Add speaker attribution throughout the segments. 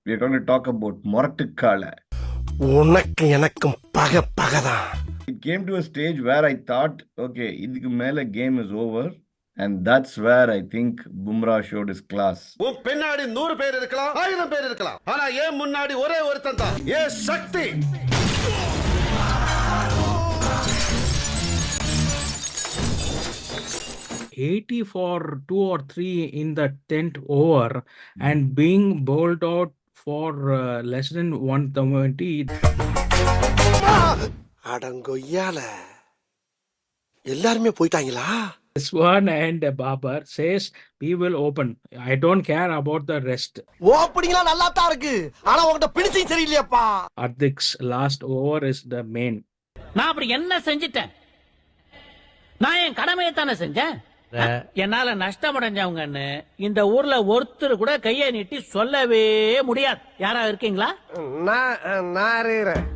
Speaker 1: We are going to talk about Moratikala.
Speaker 2: உனக்கு எனக்கும் பகதான்.
Speaker 1: It came to a stage where I thought, okay, idhukku mela game is over, and that's where I think Bumrah showed his class.
Speaker 3: உன் பின்னாடி 100 பேர் இருக்கலாம் 1000 பேர் இருக்கலாம் ஆனா ஏன் முன்னாடி ஒரே ஒருத்தன் தான் ஏ சக்தி.
Speaker 4: $80 for 2 or 3 in the 10th over and being bowled out for less than 120.
Speaker 2: அடங்கொய்யால எல்லாருமே போயிட்டாங்களா?
Speaker 4: This one and Babar says we will open. I don't care about the rest.
Speaker 2: ஓப்பனிங்லாம் நல்லா தான் இருக்கு. ஆனா உன்கிட்ட finishing சரியில்லையாப்பா.
Speaker 4: Ardik's last over is the main.
Speaker 5: நான் அப்படி என்ன செஞ்சிட்டேன்? நான் என் கடமையை தானே செஞ்சேன். என்னால நஷ்டம் அடைஞ்சவங்கன்னு இந்த ஊர்ல ஒருத்தர் கூட கையை நீட்டி சொல்லவே முடியாது. யாரா இருக்கீங்களா?
Speaker 2: நான் இருக்கேன்.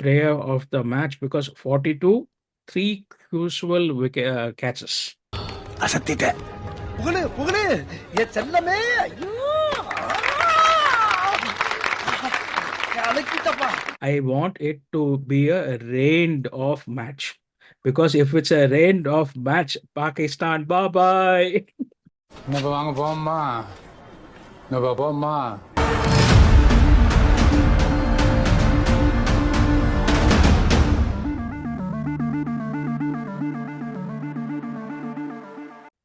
Speaker 4: Player of the match because 42, 3 crucial catches.
Speaker 2: அசத்திட்ட. Pugazh என் செல்லமே. ஐயோ. அலக்கிட்டப்பா.
Speaker 4: I want it to be a rained off match because if it's a rained off match, Pakistan bye bye.
Speaker 6: நம்ம வாங்க போம்மா. நம்ம போம்மா.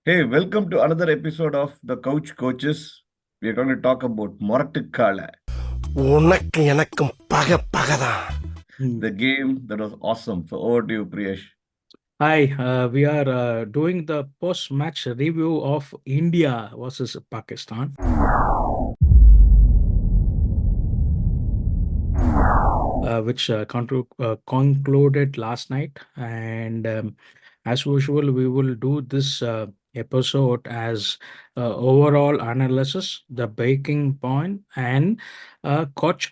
Speaker 1: Hey, welcome to another episode of the Couch Coaches. We are going to talk about Moratikala,
Speaker 2: உனக்கு எனக்கும் பகதான்.
Speaker 1: the game that was awesome. So over to you, Priyesh.
Speaker 4: Hi, we are doing the post-match review of India versus Pakistan. Which concluded last night. And as usual, we will do this episode as overall analysis, the breaking point, and Coach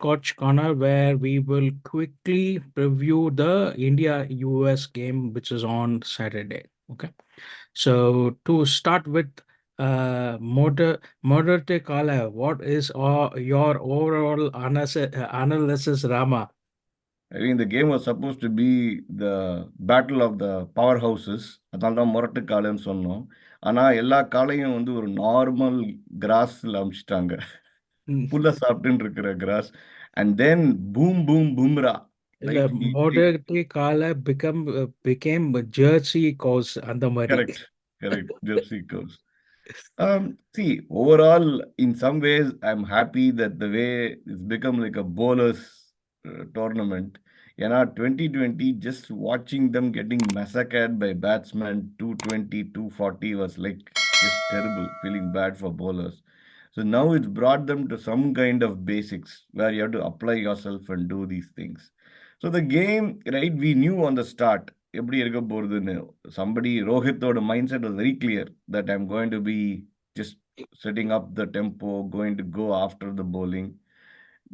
Speaker 4: Corner, where we will quickly preview the India-US game, which is on Saturday. Okay. So to start with, Moderte Kala, what is your overall analysis, Rama?
Speaker 1: I mean, the game was supposed to be the battle of the powerhouses. அதனால தான் மொரட்டுக்காலன்னு சொன்னோம். ஆனால் எல்லா காலையும் வந்து ஒரு normal கிராஸில் அமிச்சிட்டாங்க. புல்ல சாப்பிட்டுன்னு இருக்கிற cross. And then boom Bumrah.
Speaker 4: Moderte Kala became Jersey cows அந்த மாதிரி.
Speaker 1: Correct. Jersey cows. See, overall, in some ways, I'm happy that the way it's become like a bowlers tournament. 2020, just watching them getting massacred by batsmen, 220, 240 was like just terrible, feeling bad for bowlers. So now it's brought them to some kind of basics where you have to apply yourself and do these things. So the game, right, we knew on the start, somebody, Rohito's mindset was very clear that I'm going to be just setting up the tempo, going to go after the bowling.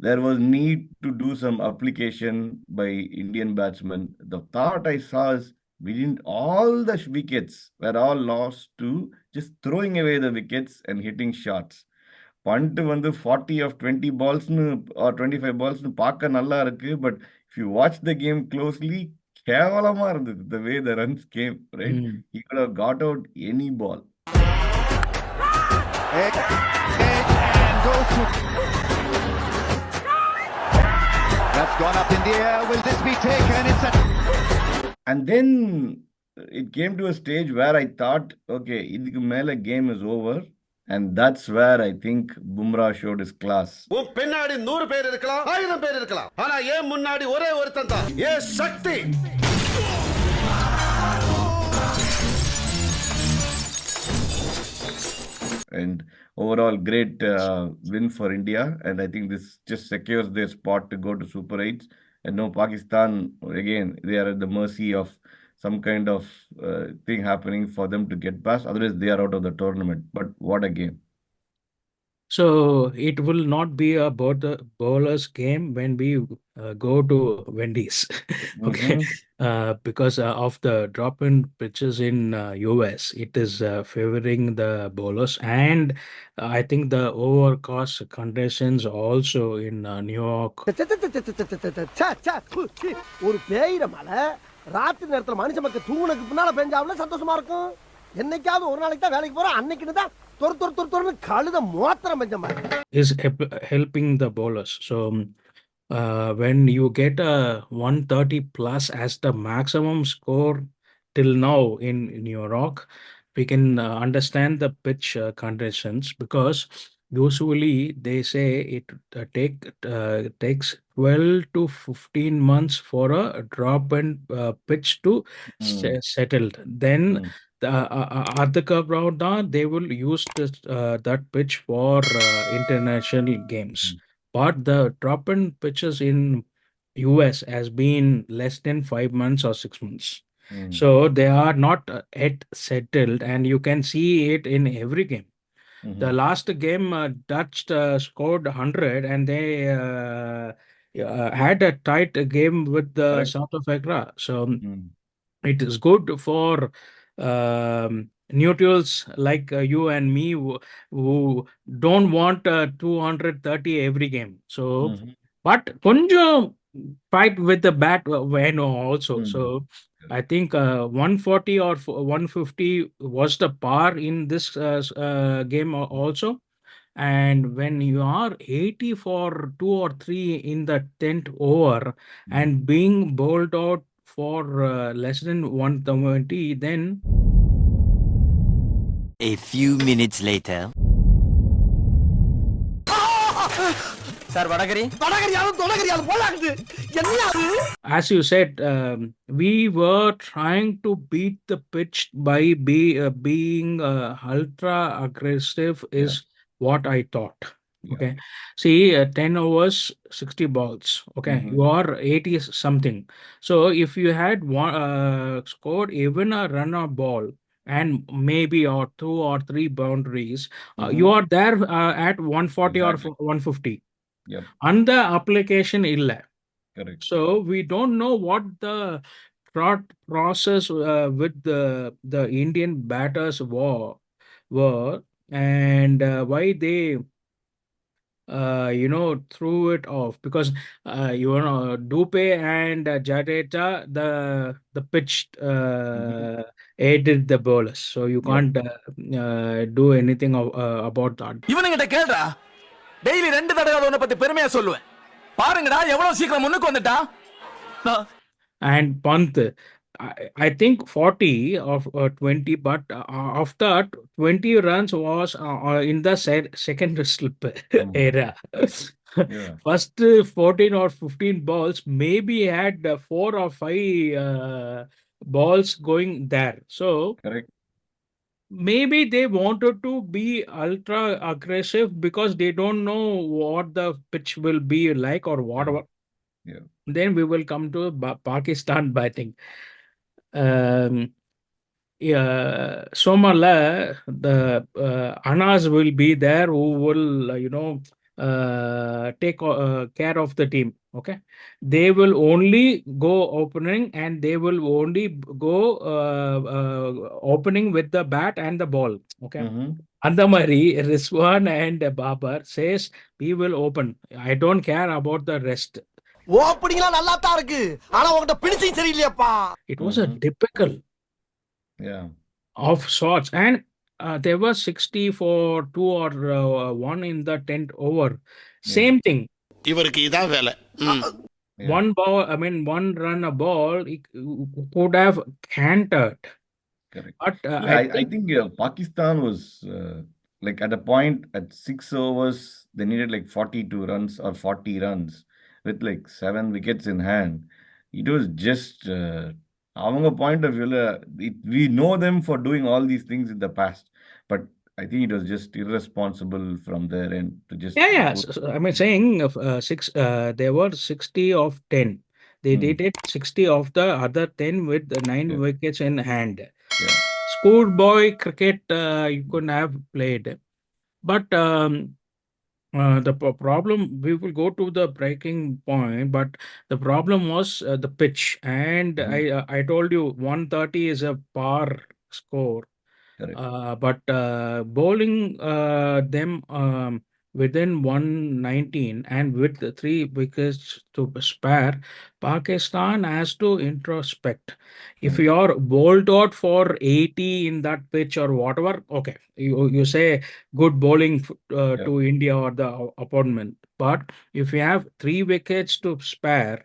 Speaker 1: There was need to do some application by Indian batsmen. The thought I saw is all the wickets were all lost to just throwing away the wickets and hitting shots. Punt வந்து 40 of 20 balls or 25 balls பார்க்க நல்லா இருக்கு, but if you watch the game closely, கேவலமா இருந்தது the way the runs came, right? He could have got out any ball.
Speaker 3: That's gone up in the air. Will this be taken?
Speaker 1: And then it came to a stage where I thought, okay, idhukku mela game is over, and that's where I think Bumrah showed his class.
Speaker 3: உன் பின்னாடி 100 பேர் இருக்கலாம் 1000 பேர் இருக்கலாம் ஆனா ஏன் முன்னாடி ஒரே ஒருத்தன் தான் ஏ சக்தி.
Speaker 1: And overall, great win for India. And I think this just secures their spot to go to Super 8s. And no, Pakistan, again, they are at the mercy of some kind of thing happening for them to get past. Otherwise, they are out of the tournament. But what a game.
Speaker 4: So it will not be a bowler's game when we go to Wendy's, okay?
Speaker 1: Mm-hmm.
Speaker 4: Because of the drop-in pitches in US, it is favoring the bowlers, and I think the overcast conditions also in New York.
Speaker 2: ஒரு பேயிர மலை ராத்திரி நேரத்துல மனுஷ மக்கள் தூங்குனதுக்கு பின்னால பெஞ்சாவுல சந்தோஷமா இருக்கும். என்னைக்காவது ஒரு நாளைக்கு தான் வேலைக்கு போறோம், அன்னைக்குன்னு தான் தொறு கழுத மோத்திரம் பெஞ்ச மாதிரி.
Speaker 4: Is helping the bowlers. So when you get a 130 plus as the maximum score till now in New York, we can understand the pitch conditions, because usually they say it takes 12 to 15 months for a drop and pitch to settled. Then அதுக்கப்புறம் தான் they will use that pitch for international games. But the drop in pitches in US has been less than 5 months or 6 months. So they are not yet settled, and you can see it in every game. The last game, Dutch scored 100, and they had a tight game with the South Africa. So it is good for neutrals like you and me who don't want 230 every game. So, but கொஞ்சம் fight with the bat also. So I think 140 or 150 was the par in this game also. And when you are 80 for 2 or 3 in the 10th over and being bowled out for less than 120, then
Speaker 7: A few minutes later. Sir, Vadagari?
Speaker 4: as you said, we were trying to beat the pitch by being ultra aggressive is what I thought. Okay. See, 10 overs, 60 balls. Okay. You are 80 something. So if you had scored even a runner ball and maybe or 2 or 3 boundaries, you are there at 140 or 150.
Speaker 1: Yep.
Speaker 4: And the application illa.
Speaker 1: Correct.
Speaker 4: So we don't know what the thought process with the Indian batters were, and why they threw it off, because Dupe and Jadeja, the pitch aided the bowlers, so you can't do anything about that.
Speaker 8: இவனுங்கிட்ட கேள்றா, daily 2 தடவை உன்னை பத்தி பெருமையா சொல்லுவேன். பாருங்கடா எவ்வளவு சீக்கிரம் முன்னுக்கு வந்துட்டா.
Speaker 4: And Pant, I think 40 of 20, but of that 20 runs was in the second slip era. First 14 or 15 balls maybe had 4 or 5 balls going there. So
Speaker 1: Correct.
Speaker 4: maybe they wanted to be ultra aggressive because they don't know what the pitch will be like or whatever.
Speaker 1: Yeah.
Speaker 4: Then we will come to Pakistan batting. Somala, the Anas will be there who will, take care of the team. Okay. They will only go opening, and they will only go opening with the bat and the ball. Okay. Andamari, Rizwan and Babar says, we will open. I don't care about the rest.
Speaker 2: ஓப்பனிங்லாம் நல்லா தான் இருக்கு, ஆனா உங்ககிட்ட finishing சரியில்லையாப்பா.
Speaker 4: It was a typical of sorts, and there was 60 for 2 or 1 in the 10th over. Same thing.
Speaker 3: இவருக்கு இதான் வேலை.
Speaker 4: One ball, I mean, one run a ball, it could have cantered.
Speaker 1: Correct.
Speaker 4: But
Speaker 1: I think Pakistan was like at a point at 6 overs, they needed like 42 runs or 40 runs with like 7 wickets in hand. It was just, our point of view, we know them for doing all these things in the past, but I think it was just irresponsible from their end to just.
Speaker 4: Yeah. So, I mean, saying there were 60 of 10. They did it 60 of the other 10 with 9 wickets in hand. Schoolboy cricket you couldn't have played. But problem, we will go to the breaking point, but the problem was the pitch. And I told you 130 is a par score.
Speaker 1: Correct.
Speaker 4: But bowling them within 119 and with the 3 wickets to spare, Pakistan has to introspect. If you are bowled out for 80 in that pitch or whatever, okay, you say good bowling
Speaker 1: Yeah.
Speaker 4: to India or the opponent. But if you have 3 wickets to spare,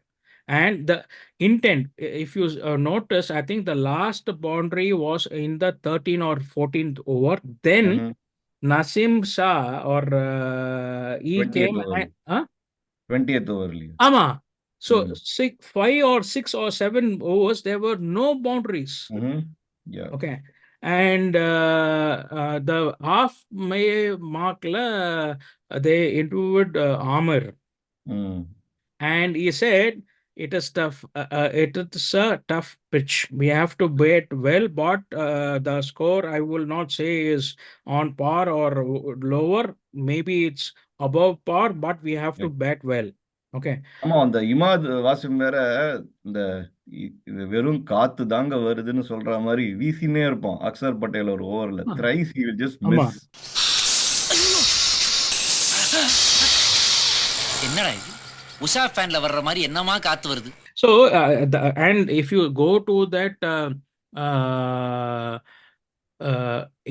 Speaker 4: and the intent, if you notice, I think the last boundary was in the 13th or 14th over. Then
Speaker 1: Mhm.
Speaker 4: Nasim Shah or he
Speaker 1: 20th
Speaker 4: came
Speaker 1: over.
Speaker 4: and, huh?
Speaker 1: 20th over.
Speaker 4: Ama. So
Speaker 1: Mm.
Speaker 4: 5 or 6 or 7 overs, there were no boundaries.
Speaker 1: Yeah.
Speaker 4: Okay. And the half May mark, they interviewed Amir.
Speaker 1: Mm.
Speaker 4: And he said it is tough. It is a tough pitch. We have to bat well, but the score I will not say is on par or lower. Maybe it's above par, but we have to
Speaker 1: Right.
Speaker 4: bat well. Okay.
Speaker 1: ஆமா அந்த இமாத் வாசிம் வேற இந்த இது வெறும் காத்து தாங்க வருதுன்னு சொல்ற மாதிரி வீசினே இருப்பான் அக்சர் பட்டேல் ஒரு ஓவர்ல
Speaker 4: Ah,
Speaker 1: thrice he will just
Speaker 4: ஆமா.
Speaker 1: miss.
Speaker 7: என்னடா இது உஷா ஃபேன்ல வர்ற மாதிரி என்னமா காத்து வருது.
Speaker 4: So, and if you go to that uh,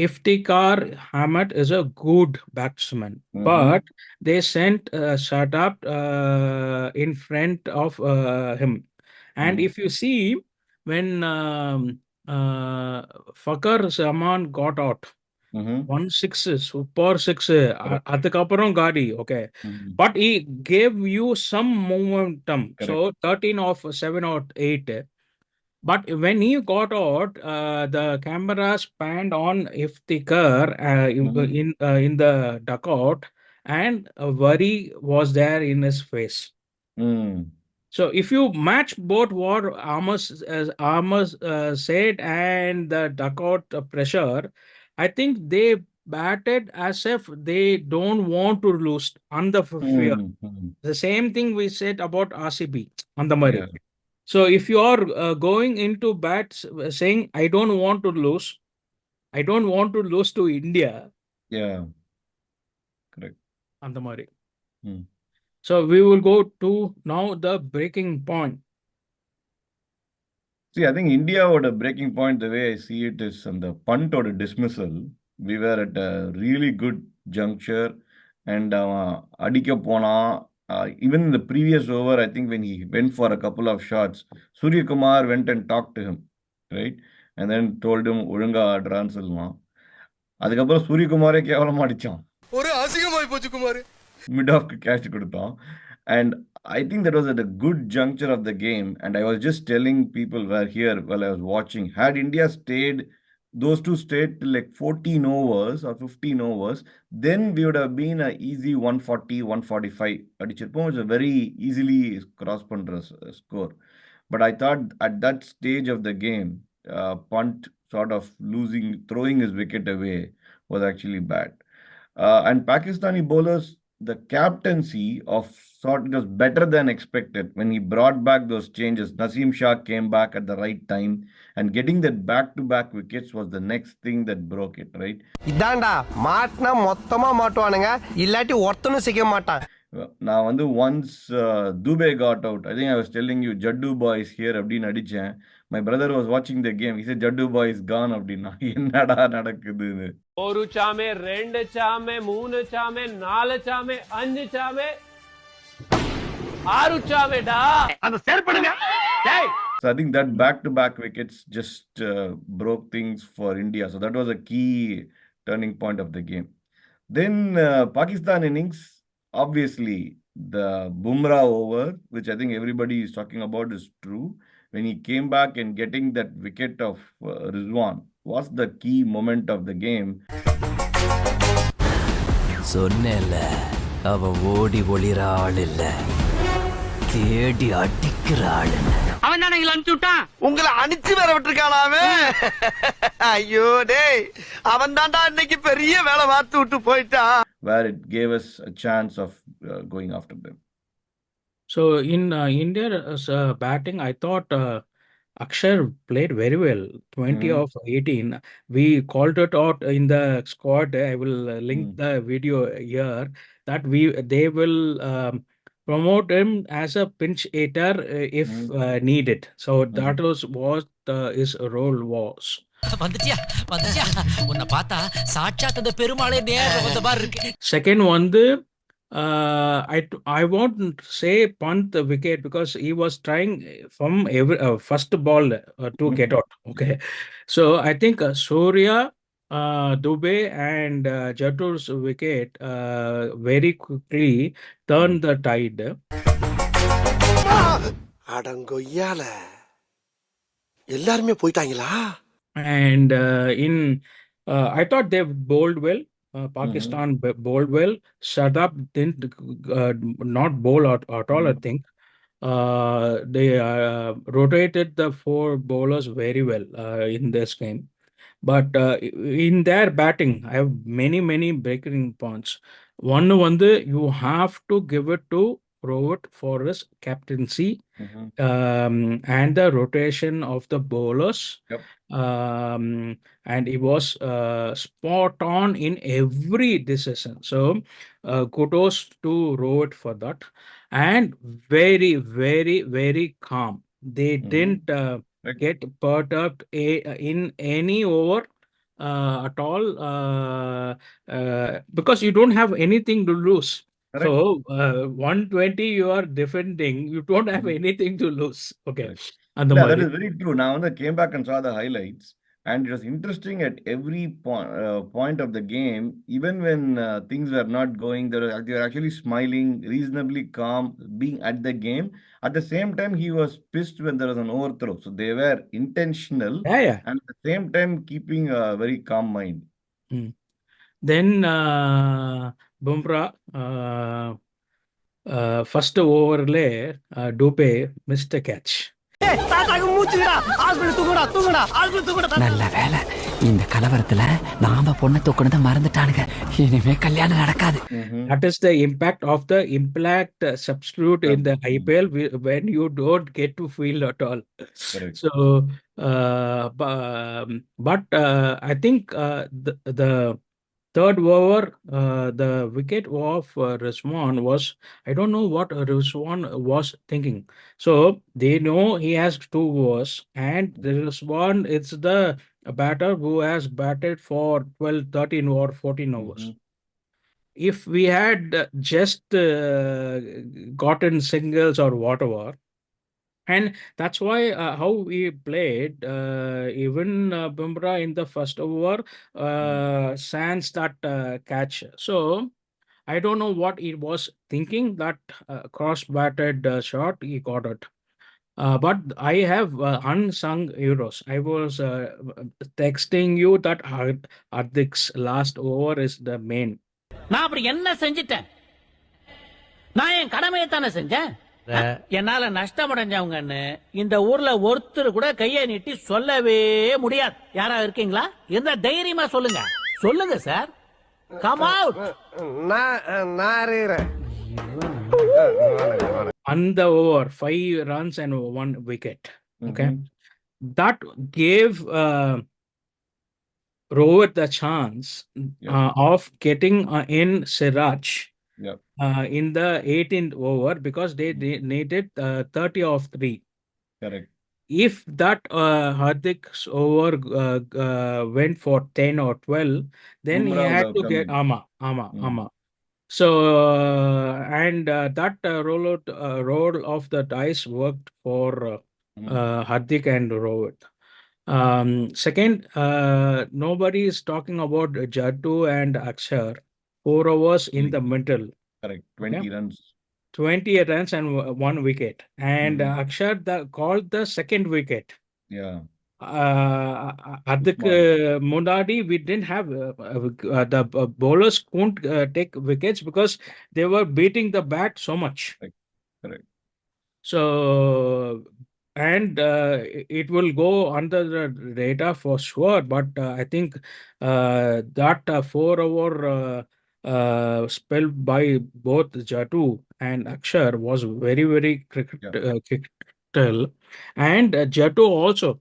Speaker 4: Iftikhar Ahmed is a good batsman, but they sent Shadab in front of him. And if you see, when Fakar Zaman got out, 1 6 super 6 அதுக்கப்புறம் காடி okay, but he gave you some momentum. So 13 of 7 or 8, but when he got out, the cameras panned on Iftikhar in the dugout, and a worry was there in his face. So if you match both what Amos said and the dugout pressure, I think they batted as if they don't want to lose on the fear. The same thing we said about RCB on the Murray.
Speaker 1: Yeah.
Speaker 4: So if you are going into bats saying I don't want to lose to India
Speaker 1: Yeah. Correct.
Speaker 4: on the Murray.
Speaker 1: Mm.
Speaker 4: So we will go to now the breaking point.
Speaker 1: See, I think Indiaவோட breaking point, the way I see it, is on the punt or the dismissal. We were at a really good juncture, and அடிக்க போனா even in the previous over, I think when he went for a couple of shots, Surya Kumar went and talked to him, right? And then told him ஒழுங்கா ஆடுறான்னு சொல்லலாம். அதுக்கப்புறம் சூரியகுமாரே கேவலமா அடிச்சான்.
Speaker 2: ஒரு அசிங்கமாய் போச்சு Kumar.
Speaker 1: Mid off catch கொடுத்தான். And I think that was at a good juncture of the game. And I was just telling people who were here while I was watching, had India stayed, those two stayed till like 14 overs or 15 overs, then we would have been an easy 140, 145. அடிச்சிருப்போம். It was a very easily cross பண்ற score. But I thought at that stage of the game, punt sort of throwing his wicket away was actually bad. And Pakistani bowlers, the captaincy of sort was better than expected when he brought back those changes. Nasim Shah came back at the right time, and getting that back-to-back wickets was the next thing that broke it, right?
Speaker 2: இதான்டா மாட்னா மொத்தமா மாட்டுவானுங்க, இல்லாட்டி ஒருத்தனும் சிக்க மாட்டான்.
Speaker 1: Now, once Dubey got out, I think I was telling you, Jaddu boy is here, அப்படின்னு அடிச்சேன். My brother was watching the game. He said, Jaddu boy is gone, அப்படின்னா என்னடா நடக்குதுன்னு.
Speaker 9: ஒரு சாமே, 2 சாமே, 3 சாமே, 4 சாமே, 5 சாமே, 6 சாமேடா. அந்த சேர்ப்படுங்க. டேய்.
Speaker 1: So I think that back-to-back wickets just broke things for India. So that was a key turning point of the game. Then Pakistan innings, obviously the Bumrah over, which I think everybody is talking about, is true. When he came back and getting that wicket of Rizwan was the key moment of the game.
Speaker 7: சொன்னேன்ல அவ ஓடி ஒளிர ஆள் இல்ல, தேடி அடிக்கிற ஆள். அவன் தானே எங்களை அனுப்பிச்சு விட்டான்.
Speaker 2: உங்களை அனுப்பிச்சு வர விட்டுருக்கானாவே. ஐயோ டேய், அவன் தான்டா இன்னைக்கு பெரிய வேலை பார்த்து விட்டு போயிட்டான்.
Speaker 1: where it gave us a chance of going after them.
Speaker 4: So in India's batting, I thought Akshar played very well. 20
Speaker 1: Mhm.
Speaker 4: of 18. We called it out in the squad. I will link
Speaker 1: Mm.
Speaker 4: the video here that they will promote him as a pinch hitter if
Speaker 1: Mhm.
Speaker 4: needed. So that
Speaker 1: Mhm.
Speaker 4: was what his role was.
Speaker 7: வந்துட்டியா வந்துட்டியா உன்னை பார்த்தா சாட்சாத் அந்த பெருமாளே நேர்ல வந்த மாதிரி இருக்கு.
Speaker 4: Second one, I won't say punt the wicket because he was trying from every first ball to get out. Okay, so I think Surya, Dubey, and Jatur's wicket very quickly turned the tide.
Speaker 2: அடங்கொய்யால எல்லாருமே போயிட்டாங்களா?
Speaker 4: And I thought they bowled well.
Speaker 1: Mhm.
Speaker 4: Pakistan bowled well. Shadab didn't not bowl at all, I
Speaker 1: Mhm.
Speaker 4: think. They rotated the four bowlers very well in this game. But in their batting, I have many breaking points. One, you have to give it to Rohit for his captaincy
Speaker 1: Mhm.
Speaker 4: and the rotation of the bowlers.
Speaker 1: Yep.
Speaker 4: And he was spot on in every decision. So kudos to Rohit for that. And very calm. They
Speaker 1: Mhm.
Speaker 4: didn't
Speaker 1: Correct.
Speaker 4: get perturbed in any over at all because you don't have anything to lose. So
Speaker 1: Correct.
Speaker 4: 120 you are defending, you don't have
Speaker 1: Mhm.
Speaker 4: anything to lose. Okay.
Speaker 1: Correct.
Speaker 4: அந்த
Speaker 1: Yeah, that
Speaker 4: மாதிரி.
Speaker 1: is very true. Now, when I came back and saw the highlights, and it was interesting at every point of the game, even when things were not going, they were actually smiling, reasonably calm, being at the game. At the same time, he was pissed when there was an overthrow. So they were intentional,
Speaker 4: Yeah.
Speaker 1: and at the same time, keeping a very calm mind.
Speaker 4: Hmm. Then Bumrah, first overலே Dupe missed a catch.
Speaker 7: நல்ல வேலை இந்த கலவரத்துல நாம பொண்ணை தூக்குனதை மறந்துட்டானுங்க. இனிமே கல்யாணம் நடக்காது.
Speaker 1: Mhm.
Speaker 4: That is the impact of the impact substitute in the IPL when you don't get to field at all.
Speaker 1: Correct.
Speaker 4: So, but I think the third over, the wicket of Rizwan was, I don't know what Rizwan was thinking. So they know he has 2 overs, and the Rizwan it's the batter who has batted for 12, 13, or 14 overs.
Speaker 1: Mhm.
Speaker 4: If we had just gotten singles or whatever, and that's why how we played, even Bumrah in the first over sans that catch. So I don't know what he was thinking, that cross-batted shot, he got it. But I have unsung heroes. I was texting you that Hardik's last over is the main.
Speaker 5: நான் அப்படி என்ன செஞ்சிட்டேன்? நான் என் கடமையை தானே செஞ்சேன். என்னால நஷ்டம் அடைஞ்சவங்கன்னு இந்த ஊர்ல ஒருத்தர் கூட கையை நீட்டி சொல்லவே முடியாது. யாரா இருக்கீங்களா? இருந்தா தைரியமா சொல்லுங்க. சொல்லுங்க சார். Come out.
Speaker 2: நான் இருக்கிறேன்.
Speaker 4: On the over, 5 runs and 1 wicket. Okay.
Speaker 1: Mhm.
Speaker 4: That gave Rohit the chance
Speaker 1: Yep.
Speaker 4: of getting in Siraj
Speaker 1: Yep.
Speaker 4: in the 18th over because they needed 30 of 3.
Speaker 1: Correct.
Speaker 4: If that Hardik's over went for 10 or 12, then he
Speaker 1: Bumrah would
Speaker 4: had
Speaker 1: have
Speaker 4: to
Speaker 1: come
Speaker 4: get
Speaker 1: in.
Speaker 4: Ama. So and that roll of the dice worked for Hardik and Rohit. Second, nobody is talking about Jaddu and Akshar. 4 overs in the middle.
Speaker 1: Correct. 20
Speaker 4: Okay.
Speaker 1: runs.
Speaker 4: 20 runs and 1 wicket. And Akshar called the second wicket.
Speaker 1: Yeah.
Speaker 4: Hardik Munadi, we didn't have the bowlers couldn't take wickets because they were beating the bat so much.
Speaker 1: Correct.
Speaker 4: So, and it will go under the radar for sure. But I think that 4 over spelled by both Jatu and Akshar was very, very
Speaker 1: Yeah.
Speaker 4: critical. And Jatu also,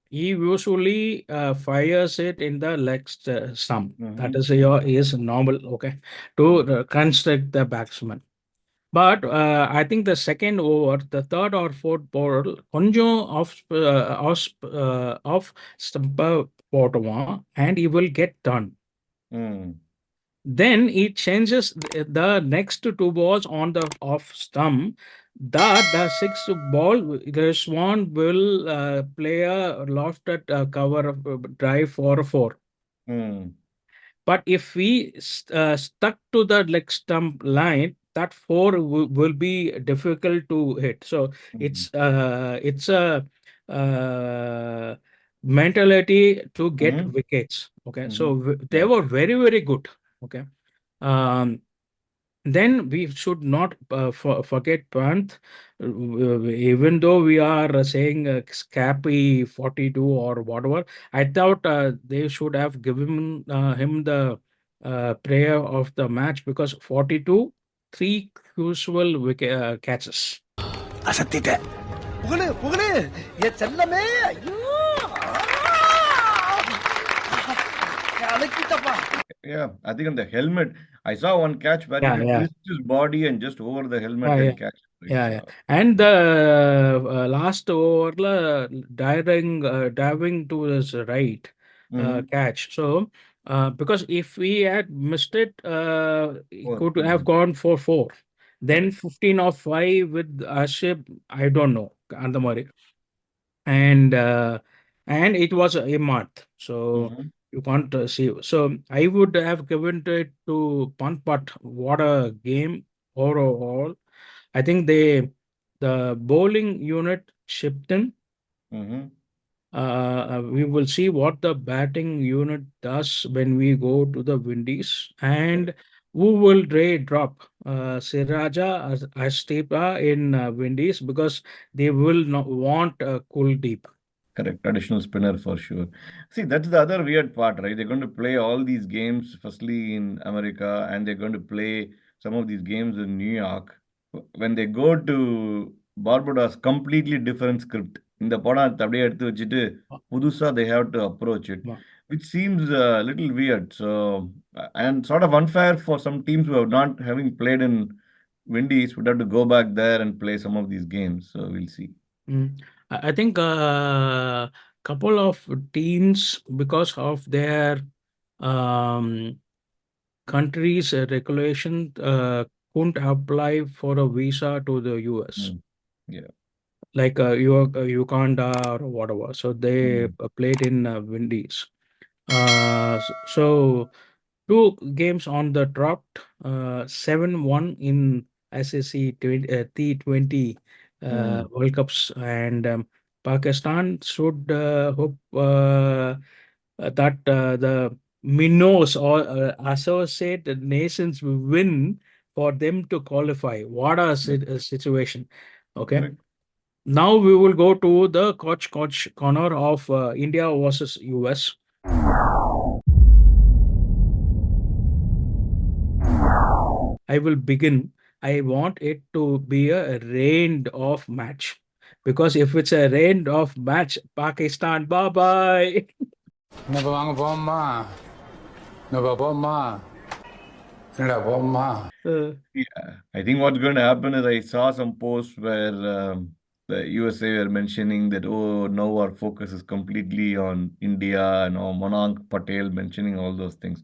Speaker 4: he usually fires it in the leg stump. That
Speaker 1: Mm-hmm.
Speaker 4: is your is normal, okay, to construct the batsman. But I think the second over, the third or fourth ball, கொஞ்சம் off stump போடுவான் and he will get done.
Speaker 1: Mm.
Speaker 4: Then he changes the next two balls on the off stump. That the sixth ball, this one will play a lofted cover drive for a four.
Speaker 1: Mm.
Speaker 4: But if we stuck to the leg stump line, that four will be difficult to hit. So
Speaker 1: Mm.
Speaker 4: it's a mentality to get
Speaker 1: Mm-hmm.
Speaker 4: wickets. Okay,
Speaker 1: Mm-hmm.
Speaker 4: so they
Speaker 1: Yeah.
Speaker 4: were very, very good. Okay. Um, then we should not forget Pant, even though we are saying Scappy 42 or whatever. I thought they should have given him the prayer of the match because 42, three crucial catches.
Speaker 2: அசத்திட்டேன். Pugazh Pugazh என் செல்லமே ஐயோ அழைக்கிட்டப்பா.
Speaker 1: Yeah, I think on the helmet, I saw one catch where he
Speaker 4: Yeah,
Speaker 1: had to
Speaker 4: yeah,
Speaker 1: twist his body and just over the helmet
Speaker 4: yeah, yeah.
Speaker 1: and catch.
Speaker 4: Yeah,
Speaker 1: It's
Speaker 4: yeah. And the last over, diving to his right
Speaker 1: mm-hmm.
Speaker 4: catch. So, because if we had missed it, it
Speaker 1: Four.
Speaker 4: could have
Speaker 1: Mm.
Speaker 4: gone for four. Then
Speaker 1: Correct.
Speaker 4: 15 or 5 with Aship, I don't know. Andamari. And it was a month. So
Speaker 1: Mm-hmm.
Speaker 4: you can't see. So I would have given it to Punt, but what a game overall. I think the bowling unit shipped in.
Speaker 1: Mm-hmm.
Speaker 4: We will see what the batting unit does when we go to the Windies and who will they drop? Siraja as Astepa in Windies because they will not want Kuldeep.
Speaker 1: Correct. Traditional spinner for sure. See, that's the other weird part, right? They're going to play all these games, firstly in America, and they're going to play some of these games in New York. When they go to Barbados, completely different script. இந்த படம் அப்படியே எடுத்து வச்சுட்டு புதுசா they have to approach it,
Speaker 4: Wow.
Speaker 1: which seems a little weird. So, and sort of unfair for some teams who have not having played in Windies would have to go back there and play some of these games. So we'll see.
Speaker 4: I think a couple of teams, because of their um, country's regulation, couldn't apply for a visa to the US,
Speaker 1: Mm. Yeah.
Speaker 4: like Uganda or whatever. So they
Speaker 1: Mm.
Speaker 4: played in Windies. So two games on the drop, 7-1 in ICC T20
Speaker 1: Mm.
Speaker 4: World Cups, and Pakistan should hope that the minnows or associated nations will win for them to qualify. What a
Speaker 1: Yeah.
Speaker 4: situation. Okay.
Speaker 1: Correct.
Speaker 4: Now we will go to the coach corner of India versus US. I will begin. I want it to be a rained off match because if it's a rained off match, Pakistan, bye bye.
Speaker 6: என்னப்பா வாங்க போவோமா என்னப்பா போவோமா என்னடா போவோமா
Speaker 1: Yeah, I think what's going to happen is I saw some posts where the USA were mentioning that, oh, now our focus is completely on India, and Monank Patel mentioning all those things.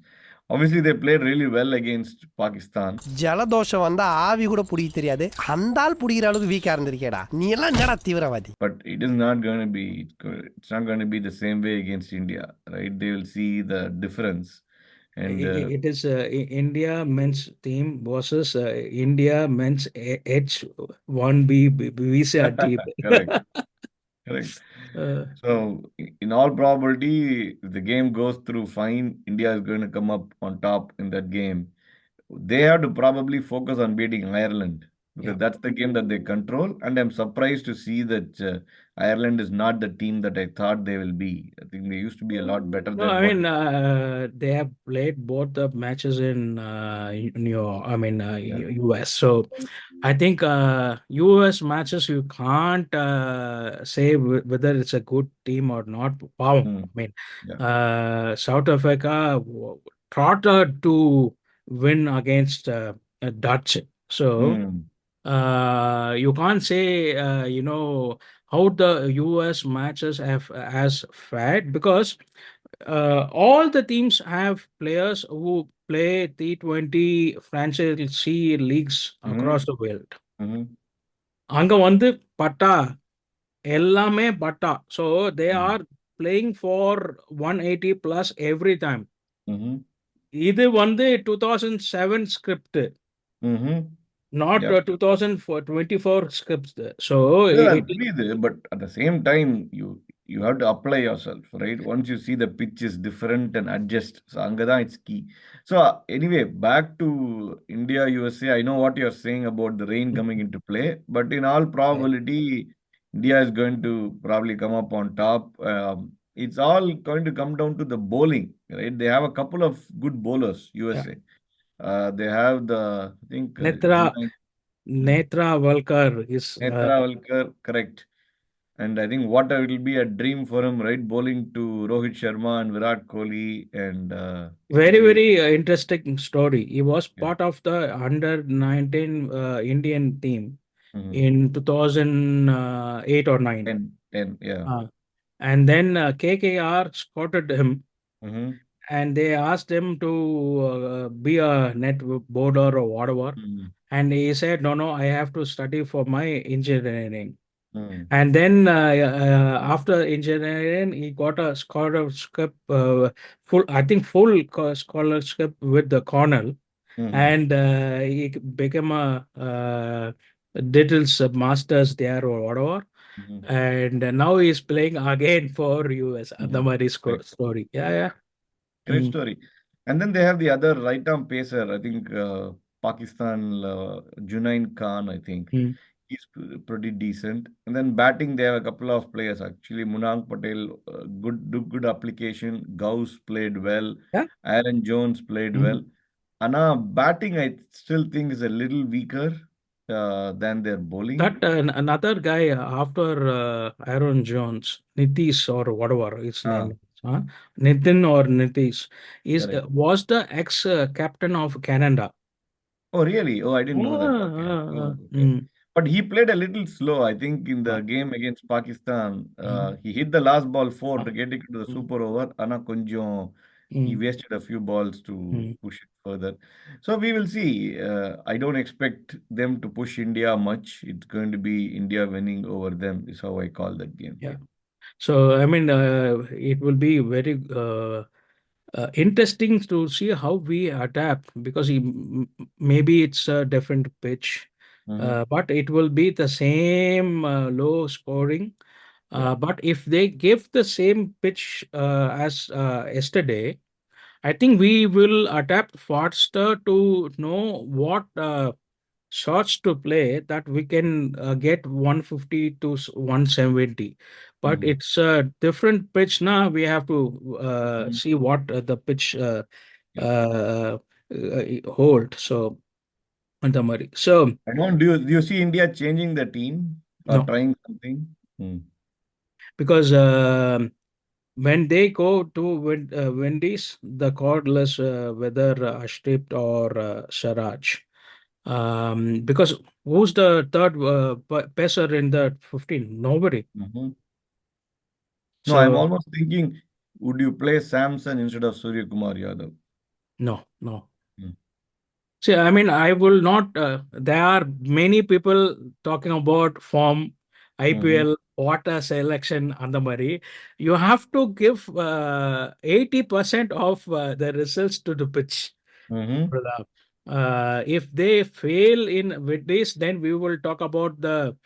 Speaker 1: Obviously, they played really well against Pakistan.
Speaker 2: ஜலதோஷம் வந்தா ஆவி கூட புடிக்க தெரியாது அந்த ஆள் புடிக்கிற அளவுக்கு வீக்கா இருந்திருக்கேடா நீ எல்லாம் என்னடா தீவிரவாதி
Speaker 1: But it is not going to be, it's not going to be the same way against India, right? They will see the difference. And
Speaker 4: It is India men's team versus India men's H1B visa team.
Speaker 1: correct, correct.
Speaker 4: Uh,
Speaker 1: So, in all probability, if the game goes through fine, India is going to come up on top in that game. They have to probably focus on beating Ireland because
Speaker 4: yeah.
Speaker 1: that's the game that they control. And I'm surprised to see that Ireland is not the team that I thought they will be. I think they used to be a lot better
Speaker 4: No,
Speaker 1: than
Speaker 4: I
Speaker 1: what.
Speaker 4: mean, they have played both the matches in
Speaker 1: Yeah.
Speaker 4: US. So I think US matches you can't say whether it's a good team or not. Wow, I
Speaker 1: Mm,
Speaker 4: mean,
Speaker 1: yeah.
Speaker 4: South Africa trotted to win against Dutch. So
Speaker 1: Mm,
Speaker 4: you can't say how the US matches have as fared because all the teams have players who play T20 franchise leagues
Speaker 1: mm-hmm,
Speaker 4: across the world.
Speaker 1: mm-hmm,
Speaker 4: அங்க வந்து பட்டா எல்லாமே பட்டா. So they
Speaker 1: mm,
Speaker 4: are playing for 180 plus every time.
Speaker 1: mm-hmm,
Speaker 4: இது வந்து 2007 script,
Speaker 1: mm-hmm.
Speaker 4: not
Speaker 1: Yeah.
Speaker 4: 2024 script. So
Speaker 1: இல்ல, அது
Speaker 4: it
Speaker 1: புரியுது. But at the same time, you have to apply yourself, right? Once you see the pitch is different and adjust. So அங்கதான் it's key. So anyway, back to India, USA. I know what you're saying about the rain coming into play, but in all probability, India is going to probably come up on top. It's all going to come down to the bowling, right? They have a couple of good bowlers,
Speaker 4: yeah.
Speaker 1: USA. They have I think,
Speaker 4: Netra
Speaker 1: Junaid,
Speaker 4: Netra Valkar is
Speaker 1: Netra Valkar, correct. And I think what will be a dream for him, right? Bowling to Rohit Sharma and Virat Kohli, and it'll
Speaker 4: very,
Speaker 1: be,
Speaker 4: very interesting story. He was
Speaker 1: yeah.
Speaker 4: part of the under 19 Indian team
Speaker 1: Mm-hmm.
Speaker 4: in 2008 or 9.
Speaker 1: 10, yeah.
Speaker 4: Uh, and then KKR spotted him
Speaker 1: Mm-hmm.
Speaker 4: and they asked him to be a net boarder or whatever.
Speaker 1: Mm-hmm.
Speaker 4: And he said, no, no, I have to study for my engineering.
Speaker 1: Mm-hmm.
Speaker 4: And then after engineering, he got a scholarship, I think full scholarship with the Cornell,
Speaker 1: Mm-hmm.
Speaker 4: and he became a did his masters there or whatever.
Speaker 1: Mm-hmm.
Speaker 4: And now he's playing again for US.
Speaker 1: Mm-hmm.
Speaker 4: The Murray
Speaker 1: Right.
Speaker 4: story. Yeah, yeah.
Speaker 1: Great
Speaker 4: Mm,
Speaker 1: story. And then they have the other right arm pacer, I think, Pakistan, Junaid Khan, I think.
Speaker 4: mm.
Speaker 1: He's pretty decent. And then batting, they have a couple of players actually. Munang Patel, good application. Gauss played well.
Speaker 4: Yeah.
Speaker 1: Aaron Jones played
Speaker 4: Mm.
Speaker 1: well. Anna batting, I still think is a little weaker than their bowling.
Speaker 4: That another guy after Aaron Jones, Nitish or whatever his name
Speaker 1: Ah,
Speaker 4: is, huh? Nitin or Nitish, is
Speaker 1: correct.
Speaker 4: was the ex captain of Canada.
Speaker 1: Oh, really? Oh, I didn't know that. Okay. Oh, okay.
Speaker 4: Mm,
Speaker 1: But he played a little slow, I think, in the
Speaker 4: uh,
Speaker 1: game against Pakistan.
Speaker 4: mm,
Speaker 1: He hit the last ball four
Speaker 4: uh,
Speaker 1: to get it to the
Speaker 4: mm,
Speaker 1: super over. Ana konjam, he
Speaker 4: mm,
Speaker 1: wasted a few balls to
Speaker 4: mm.
Speaker 1: push it further. So we will see. I don't expect them to push India much. It's going to be India winning over them, is how I call that game.
Speaker 4: Yeah. So I mean, it will be very interesting to see how we adapt because maybe it's a different pitch,
Speaker 1: Mm-hmm.
Speaker 4: but it will be the same low scoring.
Speaker 1: Yeah.
Speaker 4: But if they give the same pitch as yesterday, I think we will adapt faster to know what shots to play that we can get 150 to 170. But
Speaker 1: Mm-hmm.
Speaker 4: it's a different pitch now. We have to
Speaker 1: Mm-hmm.
Speaker 4: see what the pitch
Speaker 1: Yeah.
Speaker 4: uh, hold. So, அந்த மாதிரி. So,
Speaker 1: I don't. Do you see India changing the team or
Speaker 4: no,
Speaker 1: trying something? Hmm.
Speaker 4: because when they go to Wendy's, the cordless, whether Ashtrip or Sharaj, because who's the third pacer in the 15? Nobody.
Speaker 1: Mm-hmm. No, I'm
Speaker 4: So,
Speaker 1: almost thinking, would you play Samson instead of Surya Kumar Yadav?
Speaker 4: no, no.
Speaker 1: Hmm.
Speaker 4: See, I mean, I will not. There are many people talking about form,
Speaker 1: Mm-hmm.
Speaker 4: IPL, water selection, and the Mari. You have to give 80% of the results to the pitch.
Speaker 1: Mm-hmm.
Speaker 4: Pradap. If they fail in with this, then we will talk about the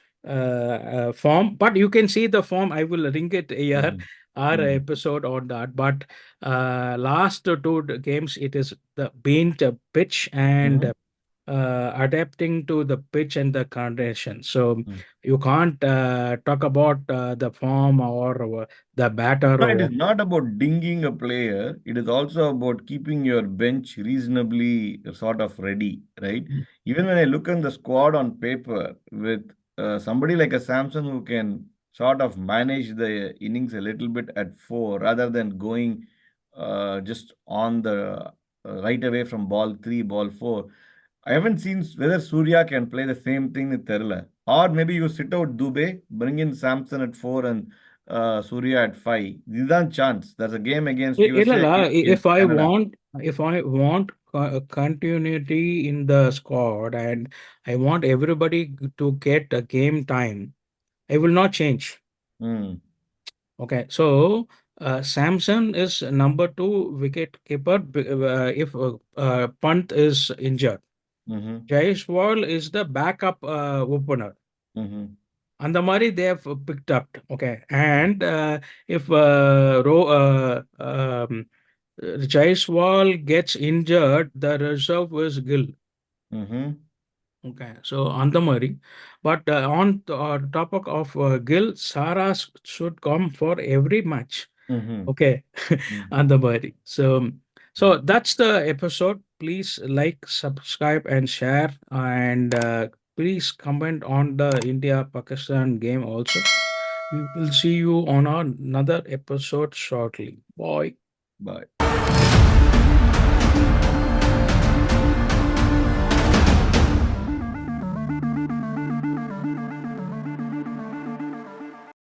Speaker 4: form. But you can see the form. I will link it here,
Speaker 1: Mm-hmm.
Speaker 4: our
Speaker 1: Mm-hmm.
Speaker 4: episode on that. But last two games, it is the been the pitch and
Speaker 1: Mm-hmm.
Speaker 4: adapting to the pitch and the condition. So
Speaker 1: Mm.
Speaker 4: you can't talk about the form or the batter
Speaker 1: No,
Speaker 4: or
Speaker 1: it is
Speaker 4: what.
Speaker 1: not about dinging a player. It is also about keeping your bench reasonably sort of ready, right?
Speaker 4: Mm.
Speaker 1: Even when I look on the squad on paper with somebody like a Samson who can sort of manage the innings a little bit at four rather than going just on the right away from ball three, ball four. I haven't seen whether Surya can play the same thing with Terla. Or maybe you sit out Dubey, bring in Samson at four and Surya at five. This chance. There's a game against USA
Speaker 4: Illala,
Speaker 1: against Canada.
Speaker 4: if I want continuity in the squad and I want everybody to get a game time, I will not change.
Speaker 1: Hmm.
Speaker 4: Okay, so Samson is number two wicket keeper if Pant is injured.
Speaker 1: Mm-hmm.
Speaker 4: Jaiswal is the backup opener.
Speaker 1: Mm-hmm.
Speaker 4: And the Murray they have picked up. Okay, and if Jaiswal gets injured, the reserve is Gill.
Speaker 1: Mm-hmm.
Speaker 4: Okay, so on the Murray, but on the topic of Gill, Sarah should come for every match.
Speaker 1: Mm-hmm.
Speaker 4: Okay,
Speaker 1: Mm-hmm.
Speaker 4: on the body. So that's the episode. Please like, subscribe, and share, and please comment on the India-Pakistan game also. We will see you on another episode shortly. Bye.
Speaker 1: Bye.